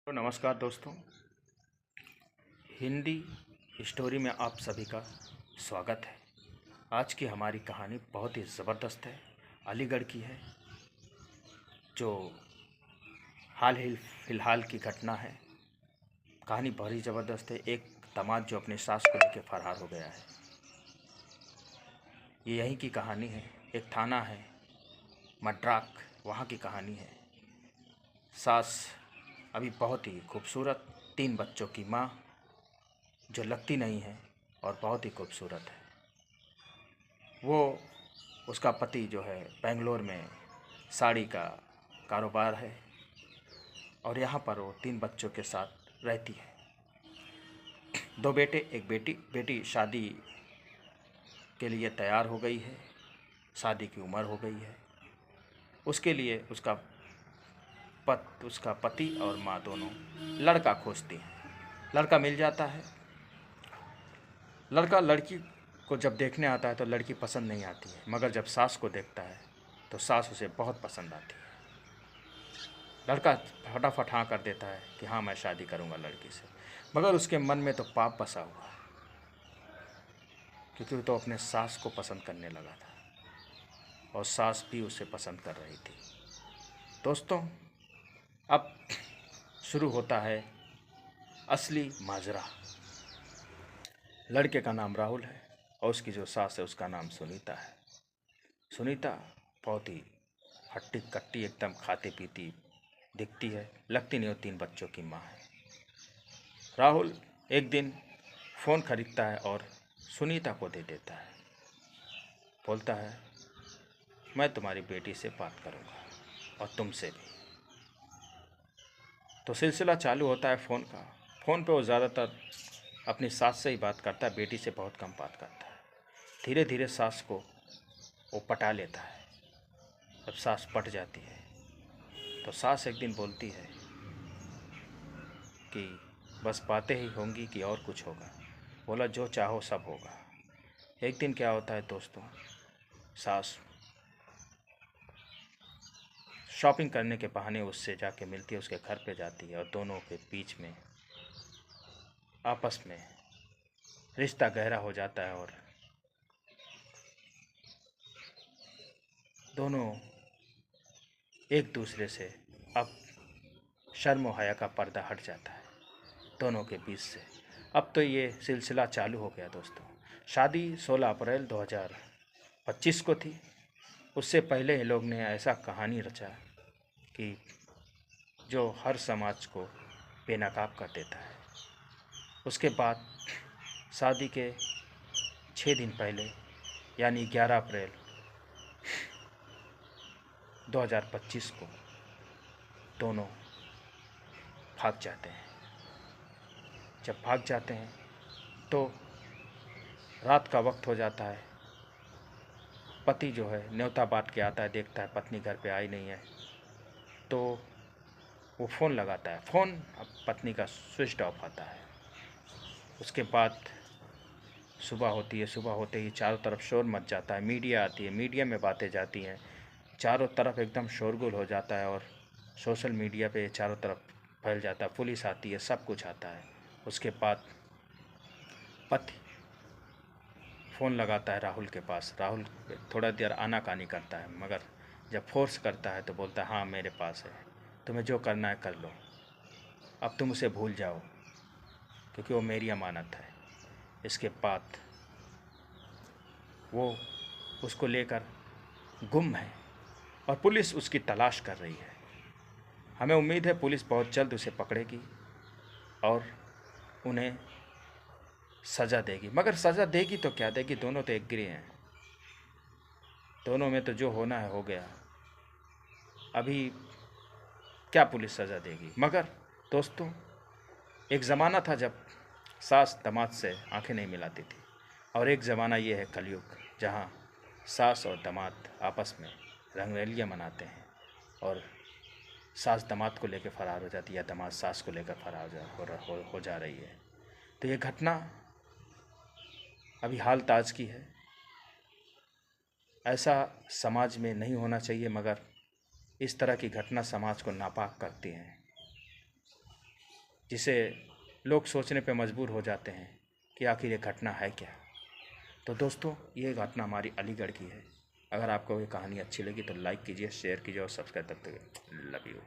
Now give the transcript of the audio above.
तो नमस्कार दोस्तों, हिंदी स्टोरी में आप सभी का स्वागत है। आज की हमारी कहानी बहुत ही ज़बरदस्त है, अलीगढ़ की है, जो हाल ही फिलहाल की घटना है। कहानी बहुत ही ज़बरदस्त है। एक दामाद जो अपने सास को लेकर फरार हो गया है, ये यहीं की कहानी है। एक थाना है मड्राक, वहाँ की कहानी है। सास अभी बहुत ही खूबसूरत, 3 बच्चों की माँ, जो लगती नहीं है और बहुत ही खूबसूरत है। वो उसका पति जो है बेंगलोर में साड़ी का कारोबार है और यहाँ पर वो 3 बच्चों के साथ रहती है। 2 बेटे, 1 बेटी। बेटी शादी के लिए तैयार हो गई है, शादी की उम्र हो गई है। उसके लिए उसका पति और माँ दोनों लड़का खोजती हैं। लड़का मिल जाता है। लड़का लड़की को जब देखने आता है तो लड़की पसंद नहीं आती है, मगर जब सास को देखता है तो सास उसे बहुत पसंद आती है। लड़का फटाफट हाँ कर देता है कि हाँ, मैं शादी करूँगा लड़की से, मगर उसके मन में तो पाप बसा हुआ है, क्योंकि वो तो अपने सास को पसंद करने लगा था और सास भी उसे पसंद कर रही थी। दोस्तों, अब शुरू होता है असली माजरा। लड़के का नाम राहुल है और उसकी जो सास है उसका नाम सुनीता है। सुनीता बहुत ही हट्टी कट्टी, एकदम खाती पीती दिखती है, लगती नहीं वो 3 बच्चों की माँ है। राहुल एक दिन फ़ोन खरीदता है और सुनीता को दे देता है। बोलता है, मैं तुम्हारी बेटी से बात करूँगा और तुमसे भी। तो सिलसिला चालू होता है फ़ोन का। फ़ोन पे वो ज़्यादातर अपनी सास से ही बात करता है, बेटी से बहुत कम बात करता है। धीरे धीरे सास को वो पटा लेता है। जब सास पट जाती है तो सास एक दिन बोलती है कि बस बातें ही होंगी कि और कुछ होगा। बोला, जो चाहो सब होगा। एक दिन क्या होता है दोस्तों, सास शॉपिंग करने के बहाने उससे जाके मिलती है, उसके घर पे जाती है और दोनों के बीच में आपस में रिश्ता गहरा हो जाता है और दोनों एक दूसरे से अब शर्म और हया का पर्दा हट जाता है दोनों के बीच से। अब तो ये सिलसिला चालू हो गया दोस्तों। शादी 16 अप्रैल 2025 को थी। उससे पहले ये लोग ने ऐसा कहानी रचा कि जो हर समाज को बेनकाब कर देता है। उसके बाद शादी के 6 दिन पहले, यानी 11 अप्रैल 2025 को दोनों भाग जाते हैं। जब भाग जाते हैं तो रात का वक्त हो जाता है। पति जो है न्योता बांट के आता है, देखता है पत्नी घर पे आई नहीं है, तो वो फ़ोन लगाता है। फ़ोन अब पत्नी का स्विच ऑफ आता है। उसके बाद सुबह होती है। सुबह होते ही चारों तरफ शोर मच जाता है। मीडिया आती है, मीडिया में बातें जाती हैं। चारों तरफ एकदम शोरगुल हो जाता है और सोशल मीडिया पे चारों तरफ फैल जाता है। पुलिस आती है, सब कुछ आता है। उसके बाद पति फ़ोन लगाता है राहुल के पास। राहुल थोड़ा देर आनाकानी करता है, मगर जब फोर्स करता है तो बोलता है, हाँ मेरे पास है, तुम्हें जो करना है कर लो, अब तुम उसे भूल जाओ, क्योंकि वो मेरी अमानत है। इसके बाद वो उसको लेकर गुम है और पुलिस उसकी तलाश कर रही है। हमें उम्मीद है पुलिस बहुत जल्द उसे पकड़ेगी और उन्हें सज़ा देगी। मगर सज़ा देगी तो क्या देगी, दोनों तो एक गिरे हैं। दोनों में तो जो होना है हो गया। अभी क्या पुलिस सज़ा देगी। मगर दोस्तों, एक ज़माना था जब सास दामाद से आंखें नहीं मिलाती थी, और एक ज़माना ये है कलयुग, जहाँ सास और दामाद आपस में रंगरलियाँ मनाते हैं और सास दामाद को लेकर फरार हो जाती है या दामाद सास को लेकर फरार हो जा रही है। तो ये घटना अभी हाल ताज की है। ऐसा समाज में नहीं होना चाहिए, मगर इस तरह की घटना समाज को नापाक करती हैं। जिसे लोग सोचने पे मजबूर हो जाते हैं कि आखिर ये घटना है क्या। तो दोस्तों, ये घटना हमारी अलीगढ़ की है। अगर आपको ये कहानी अच्छी लगी तो लाइक कीजिए, शेयर कीजिए और सब्सक्राइब करते हुए लव यू।